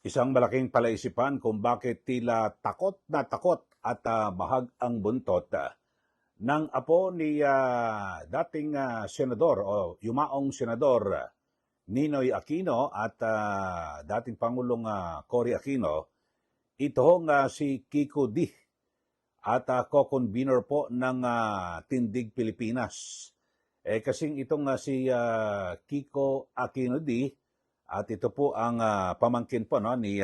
Isang malaking palaisipan kung bakit tila takot na takot at bahag ang buntot ng apo ni dating senador o yumaong senador Ninoy Aquino at dating Pangulong Cory Aquino, itong si Kiko D at co-convener po ng Tindig Pilipinas. Kasing itong si Kiko Aquino D, at ito po ang pamangkin po no, ni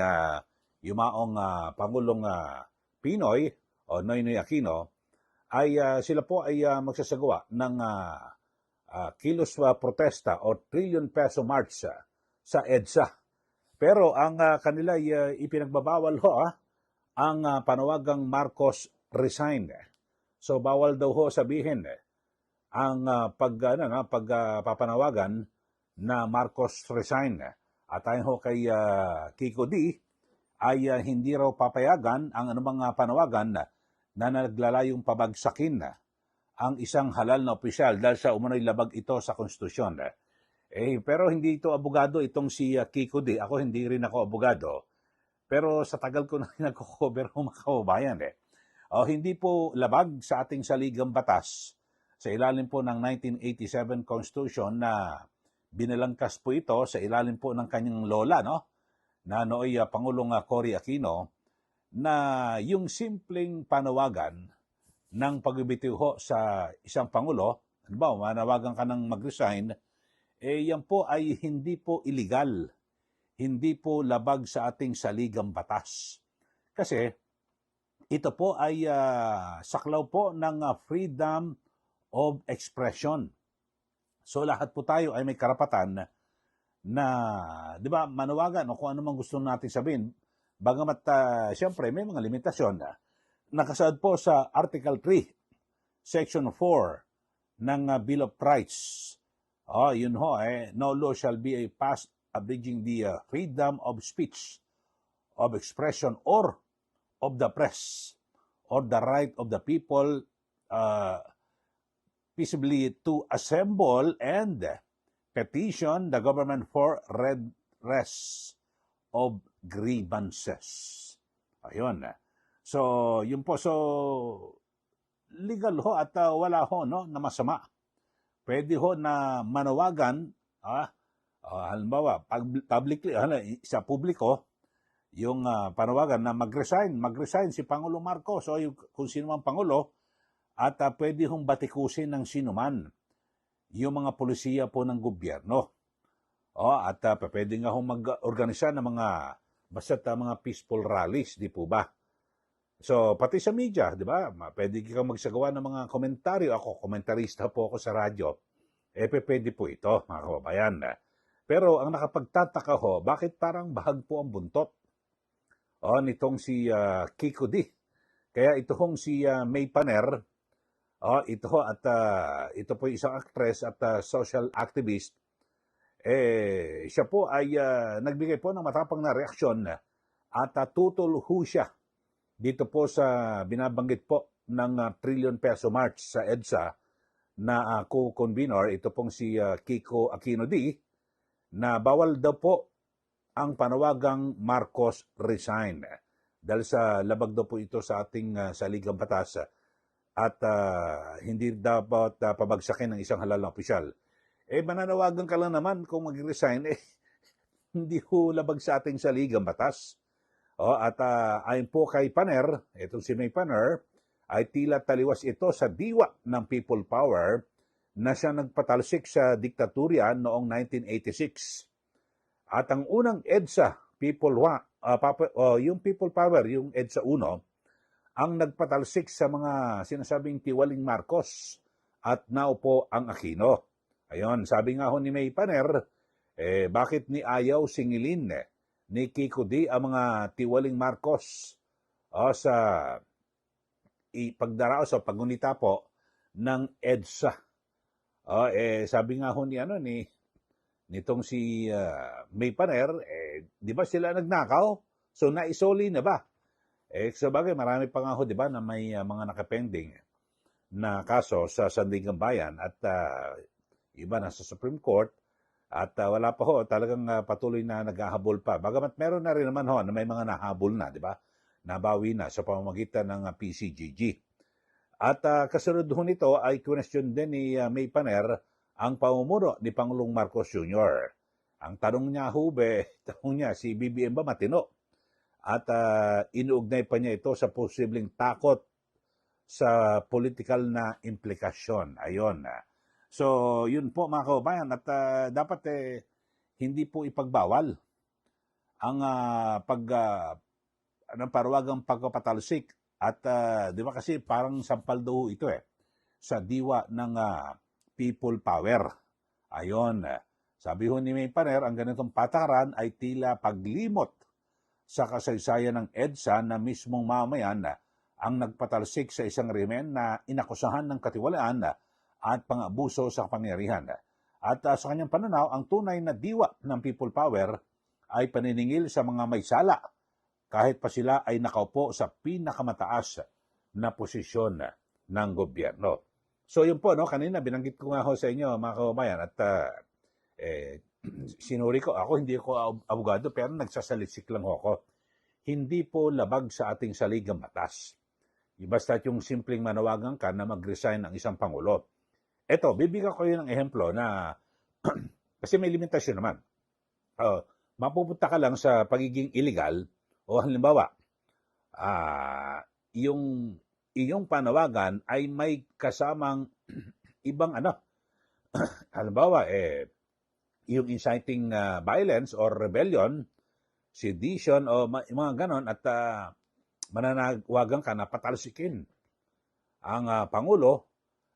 yumaong Pangulong Pinoy o Noynoy Aquino, ay sila po ay magsasagawa ng kilos protesta o trillion peso march sa EDSA. Pero ang kanila ay ipinagbabawal ho ang panawagang Marcos resign. So bawal daw ho sabihin ang pagpapanawagan na Marcos resign. At ayon ho kay Kiko D, ay hindi raw papayagan ang anumang panawagan na naglalayong pabagsakin ang isang halal na opisyal dahil sa umano'y labag ito sa konstitusyon. Pero hindi ito abogado itong si Kiko D. Ako hindi rin ako abogado. Pero sa tagal ko na nagko-cover ng mga kababayan hindi po labag sa ating saligang batas sa ilalim po ng 1987 Constitution na binalangkas po ito sa ilalim po ng kanyang lola, no? Na nooy Pangulong Cory Aquino, na yung simpleng panawagan ng pagbibitiw ho sa isang Pangulo, ano ba, manawagan ka ng mag-resign, yan po ay hindi po illegal, hindi po labag sa ating saligang batas. Kasi ito po ay saklaw po ng freedom of expression. So lahat po tayo ay may karapatan na, di ba, manawagan o kung ano man gusto natin sabihin. Bagamat siyempre may mga limitasyon nakasaad po sa Article 3, Section 4 ng Bill of Rights. Yun ho, no law shall be passed abridging the freedom of speech, of expression, or of the press, or the right of the people peaceably to assemble and petition the government for redress of grievances. Ayun. So, yun po. So, legal ho at wala ho no, na masama. Pwede ho na manawagan, halimbawa, publicly, sa publiko, yung panawagan na mag-resign si Pangulong Marcos o kung sino man Pangulo, at pwede hong batikusin ng sinuman yung mga polisiya po ng gobyerno. At pwede nga hong mag-organisa ng mga peaceful rallies, di po ba? So, pati sa media, di ba? Pwede kang magsagawa ng mga komentaryo. Ako, komentarista po ako sa radyo. Pwede po ito, mga kababayan. Pero ang nakapagtataka ho, bakit parang bahag po ang buntot nitong si Kiko D? Kaya ito hong si May Paner, ito po isang actress at social activist. Siya po ay nagbigay po ng matapang na reaksyon at tutol ho siya dito po sa binabanggit po ng trillion peso march sa EDSA na co-convener, ito pong si Kiko Aquino D, na bawal daw po ang panawagang Marcos resign dahil sa labag daw po ito sa ating saligang batas at hindi dapat pabagsakin ng isang halal na opisyal. Mananawagan ka lang naman kung mag-resign, hindi ho labag sa ating saligang batas. At ayon po kay Paner, itong si May Paner, ay tila taliwas ito sa diwa ng people power na siya nagpatalsik sa diktatorya noong 1986. At ang unang EDSA, yung people power, yung EDSA 1, ang nagpatalsik sa mga sinasabing tiwaling Marcos at naupo ang Aquino. Ayun, sabi nga ho ni May Paner, bakit ni ayaw singilin ni Kiko D ang mga tiwaling Marcos sa ipagdarao sa pagunita po ng EDSA. Sabi nga ho nitong si May Paner, di ba sila nagnakaw? So naisoli na ba? Sabagay, marami pa nga ho, di ba, na may mga nakapending na kaso sa Sandigan Bayan at iba na sa Supreme Court. At wala pa ho, talagang patuloy na naghahabol pa. Bagamat meron na rin naman ho na may mga nahabol na, di ba? Nabawi na sa pamamagitan ng PCGG. At kasunod ho nito ay question din ni May Paner ang pamumuno ni Pangulong Marcos Jr. Ang tanong niya, tanong niya, si BBM ba matino? At inuugnay pa niya ito sa posibleng takot sa political na implikasyon. Ayon. So, yun po mga kababayan. At dapat hindi po ipagbawal ang parawagang pagpapatalsik. At di ba kasi parang sampal daw ito sa diwa ng people power. Ayon. Sabi ho ni May Paner, ang ganitong patakaran ay tila paglimot sa kasaysayan ng EDSA na mismong mamayan ang nagpatalsik sa isang remen na inakusahan ng katiwalaan at pang-abuso sa kapangyarihan. At sa kanyang pananaw, ang tunay na diwa ng people power ay paniningil sa mga may sala kahit pa sila ay nakaupo sa pinakamataas na posisyon ng gobyerno. So yun po, kanina binanggit ko nga ho sa inyo mga kababayan at sinuri ko, hindi ko abogado pero nagsasaliksik lang ako. Hindi po labag sa ating saligang batas. Basta yung simpleng manawagan ka na mag-resign ang isang pangulo. Eto, bibigyan ko yun ng ehemplo na kasi may limitasyon naman. Mapupunta ka lang sa pagiging illegal o halimbawa, yung iyong panawagan ay may kasamang ibang halimbawa, yung inciting violence or rebellion, sedition o mga ganon at mananawagan ka na patalsikin ang Pangulo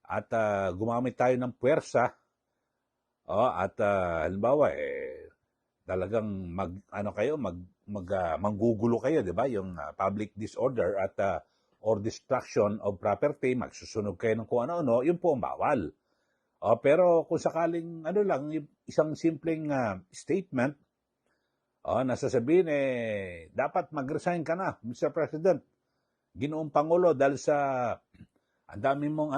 at gumamit tayo ng puwersa at halimbawa talagang manggugulo kayo, di ba? Yung public disorder at or destruction of property, magsusunog kayo ng kung ano-ano, yun po ang bawal. Pero kung sakaling isang simpleng statement, nasasabihin dapat mag-resign ka na, Mr. President, Ginoong Pangulo, dahil sa ang dami mong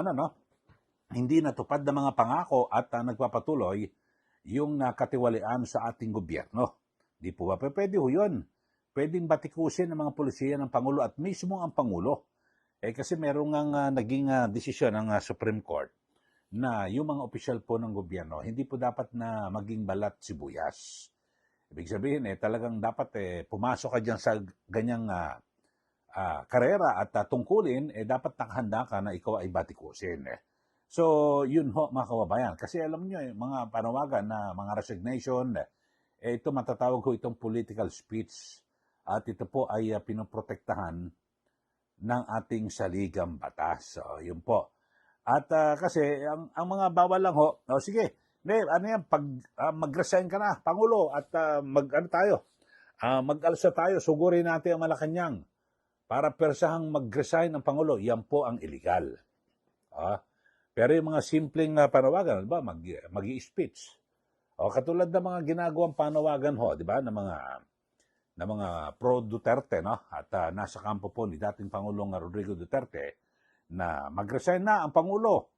hindi natupad na mga pangako at nagpapatuloy yung katiwalian sa ating gobyerno. Di po ba pwede ho yun? Pwedeng batikusin ng mga pulisiya ng Pangulo at mismo ang Pangulo. Kasi merong naging desisyon ng Supreme Court na yung mga opisyal po ng gobyerno hindi po dapat na maging balat sibuyas. Ibig sabihin talagang dapat pumasok ka dyan sa ganyang karera at tungkulin, dapat nakahanda ka na ikaw ay batikusin. So, yun ho mga kababayan. Kasi alam nyo, mga panawagan na mga resignation, ito matatawag ho itong political speech at ito po ay pinoprotektahan ng ating saligang batas. So, yun po. At kasi, ang mga bawal lang ho, sige, mag-resign ka na, Pangulo, at mag-alsa tayo, sugurin natin ang Malacanang para persahang mag-resign ang Pangulo. Yan po ang illegal. Pero yung mga simpleng panawagan, ba, mag-i-speech. Katulad ng mga ginagawang panawagan ho, di ba, ng mga pro Duterte, At nasa kampo po ni dating Pangulong Rodrigo Duterte na mag-resign na ang Pangulo.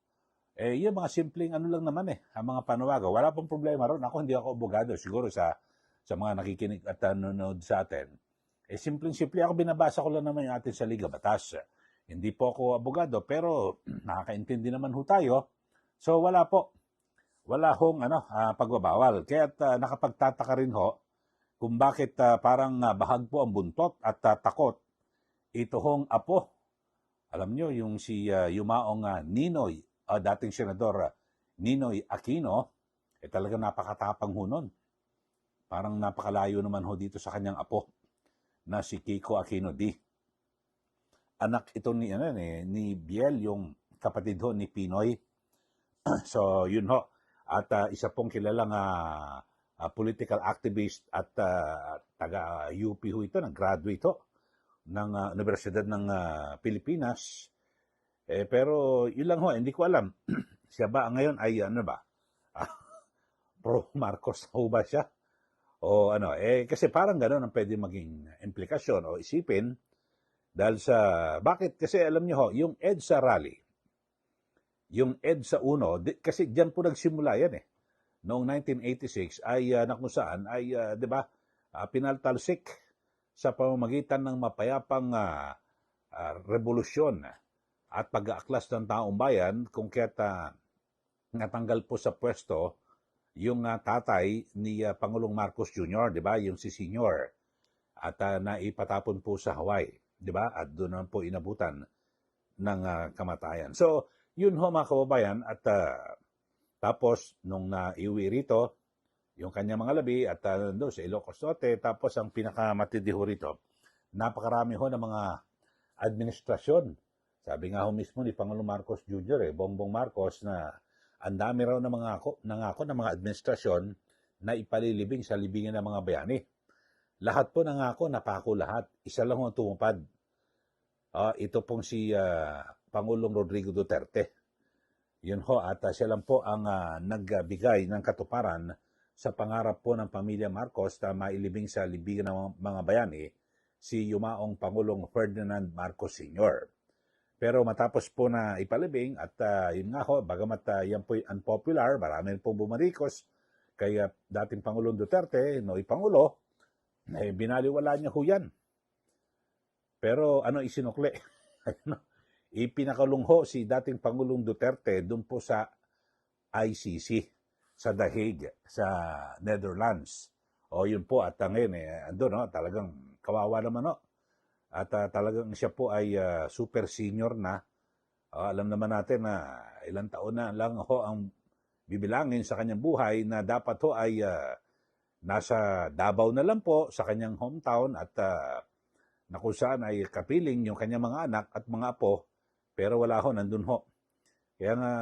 Yung mga simpleng lang naman ang mga panawagan. Wala pong problema ron. Ako hindi ako abogado, siguro sa mga nakikinig at nanonood sa atin. Simpleng-simple ako, binabasa ko lang naman yung ating saligang batas. Hindi po ako abogado, pero nakakaintindi naman ho tayo. So wala po. Wala hong pagbabawal. Kaya nakapagtataka rin ho kung bakit parang bahag po ang buntot at takot ito hong apo. Alam nyo, yung si Yumaong Ninoy, dating senador Ninoy Aquino, talagang napakatapang ho nun. Parang napakalayo naman ho dito sa kanyang apo na si Kiko Aquino D. Anak ito ni Biel, yung kapatid ho ni Pinoy. So, yun ho. At isa pong kilalang political activist at taga-UP ho ito, nag-graduate ho ng Universidad ng Pilipinas. Pero yun lang ho, hindi ko alam. Siya ba ngayon ay pro Marcos ho ba siya? O kasi parang gano'n ang pwede maging implikasyon o isipin. Dahil bakit? Kasi alam niyo ho, yung EDSA rally, yung EDSA 1, kasi diyan po nagsimula yan noong 1986 ay na kung saan ay 'di ba pinaltalsik sa pamamagitan ng mapayapang revolusyon at pag-aaklas ng taong bayan kung kaya't natanggal po sa pwesto yung tatay ni Pangulong Marcos Jr., 'di ba? Yung si Senior at naipatapon po sa Hawaii, 'di ba? At doon naman po inabutan ng kamatayan. So, yun ho mga kababayan at tapos nung naiuwi rito yung kanyang mga labi at doon sa Ilocos Norte, tapos ang pinakamatindi ho rito, napakarami ho ng mga administrasyon. Sabi nga ho mismo ni Pangulong Marcos Jr., Bongbong Marcos, na ang dami raw ng nangako ng mga administrasyon na ipalilibing sa libingan ng mga bayani. Lahat po nangako, napako lahat. Isa lang ho ang tumupad. Ito pong si Pangulong Rodrigo Duterte. Yun ho, at siya lang po ang nagbigay ng katuparan sa pangarap po ng pamilya Marcos na mailibing sa libingan ng mga bayani si yumaong Pangulong Ferdinand Marcos Sr. Pero matapos po na ipalibing at yun nga ho, bagamat yan po'y unpopular, marami pong bumarikos kay dating Pangulong Duterte, no'y Pangulo, binaliwala niya ho yan. Pero ano isinukli? Ipinakulong ho si dating Pangulong Duterte doon po sa ICC, sa The Hague, sa Netherlands. O yun po, at ngayon andun, talagang kawawa naman At talagang siya po ay super senior na. Alam naman natin na ilang taon na lang ho ang bibilangin sa kanyang buhay na dapat ho ay nasa Davao na lang po sa kanyang hometown at na kung saan ay kapiling yung kanyang mga anak at mga apo, pero wala ho, nandun ho. Kaya nga,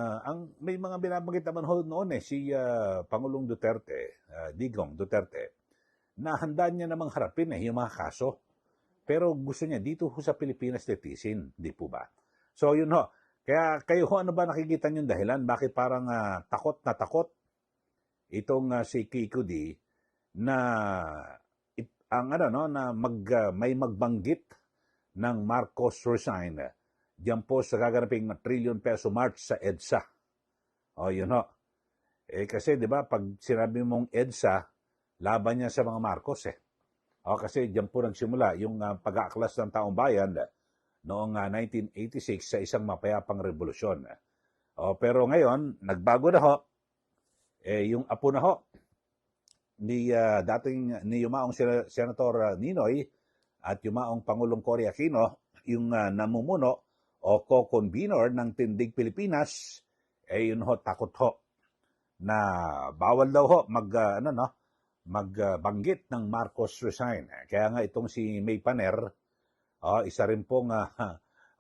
may mga binabanggit naman ho noon si Pangulong Duterte, Digong Duterte, na handa niya namang harapin yung mga kaso. Pero gusto niya dito ho sa Pilipinas titisin, di po ba? So yun ho. Kaya kayo ho, ano ba nakikita niyong dahilan? Bakit parang takot na takot itong si Kiko D na may magbanggit ng Marcos resign diyan po sa gaganaping trillion peso march sa EDSA. O yun ho. Kasi di ba pag sinabi mong EDSA, laban niya sa mga Marcos kasi diyan po nagsimula yung pag-aaklas ng taong bayan noong 1986 sa isang mapayapang revolusyon. Pero ngayon, nagbago na ho. Yung apo na ho ni yumaong Senator Ninoy at yumaong Pangulong Cory Aquino, yung namumuno o co-convenor ng Tindig Pilipinas, yun ho, takot ho na bawal daw ho magbanggit ng Marcos resign. Kaya nga itong si May Paner, isa rin pong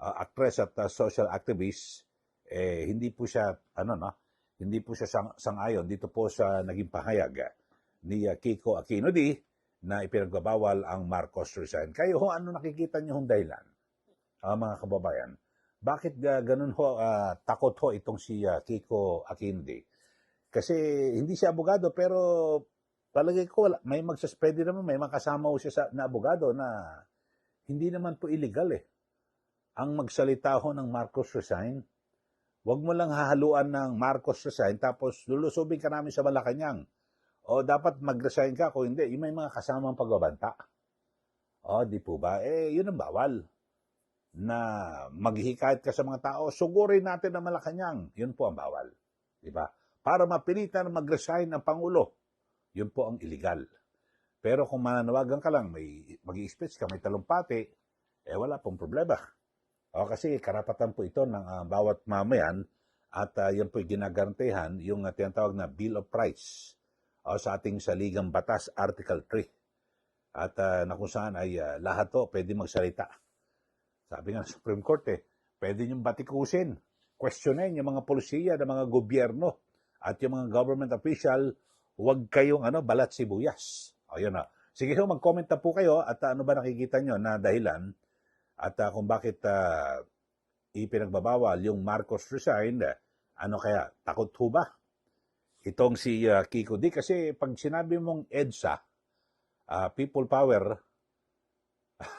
actress at social activist, hindi po siya sang-ayon dito po sa naging pahayag ni Kiko Aquino D na ipinagbabawal ang Marcos resign. Kayo ho, ano nakikita niyo hong dahilan, mga kababayan? Bakit ganun ho, takot ho itong si Kiko Aquino D? Kasi hindi siya abogado, pero palagay ko may magsuspende naman, may makasama ho siya na abogado na hindi naman po illegal ang magsalita ho ng Marcos resign. Huwag mo lang hahaluan ng Marcos resign tapos lulusubin ka namin sa Malacanang. O dapat mag-resign ka, kung hindi, may mga kasamang pagbabanta. Di po ba? Yun ang bawal. Na maghihikayat ka sa mga tao, sugurin natin ang Malacanang. Yun po ang bawal. Diba? Para mapilitan mag-resign ang Pangulo. Yun po ang illegal. Pero kung mananawagan ka lang, mag-i-speech ka, may talumpati, wala pong problema. Kasi karapatan po ito ng bawat mamayan at yan po'y ginagarantehan yung tinatawag na Bill of Rights sa ating saligang batas, Article 3. At na kung saan ay lahat to pwede magsalita. Sabi nga ng Supreme Court, pwede niyong batikusin, questionin yung mga polisiya ng mga gobyerno at yung mga government official. Huwag kayong balat sibuyas. Ayun na. Sige ho, mag-comment na po kayo at ano ba nakikita nyo na dahilan at kung bakit ipinagbabawal yung Marcos resign. Ano kaya? Takot ho ba itong si Kiko D? Kasi pag sinabi mong EDSA, People Power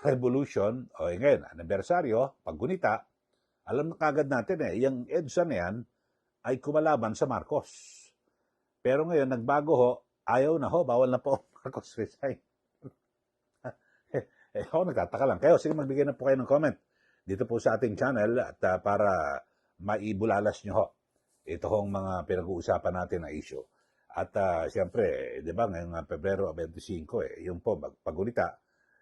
Revolution, ngayon, anibersaryo, paggunita, alam na kagad natin yung EDSA na yan ay kumalaban sa Marcos. Pero ngayon, nagbago ho, ayaw na ho, bawal na po Marcos resign. Ako nagtataka lang. Kayo, sige magbigay na po kayo ng comment dito po sa ating channel at para maibulalas nyo ho ito hong mga pinag-uusapan natin na issue. At siyempre, di ba, ngayong Pebrero 25, yung po magpagulita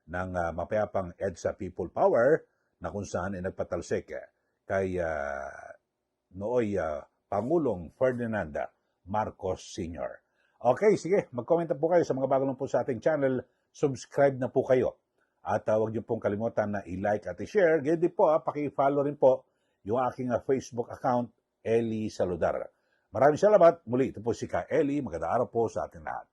ng mapayapang EDSA People Power na kung saan nagpatalsik kay nooy Pangulong Ferdinand Marcos Sr. Okay, sige, mag-comment na po kayo sa mga bago lang po sa ating channel. Subscribe na po kayo. At huwag niyo pong kalimutan na i-like at i-share. Ganyan din po, paki-follow rin po yung aking Facebook account, Eli Saludar. Maraming salamat. Muli, ito po si Ka Eli. Magandang araw po sa ating lahat.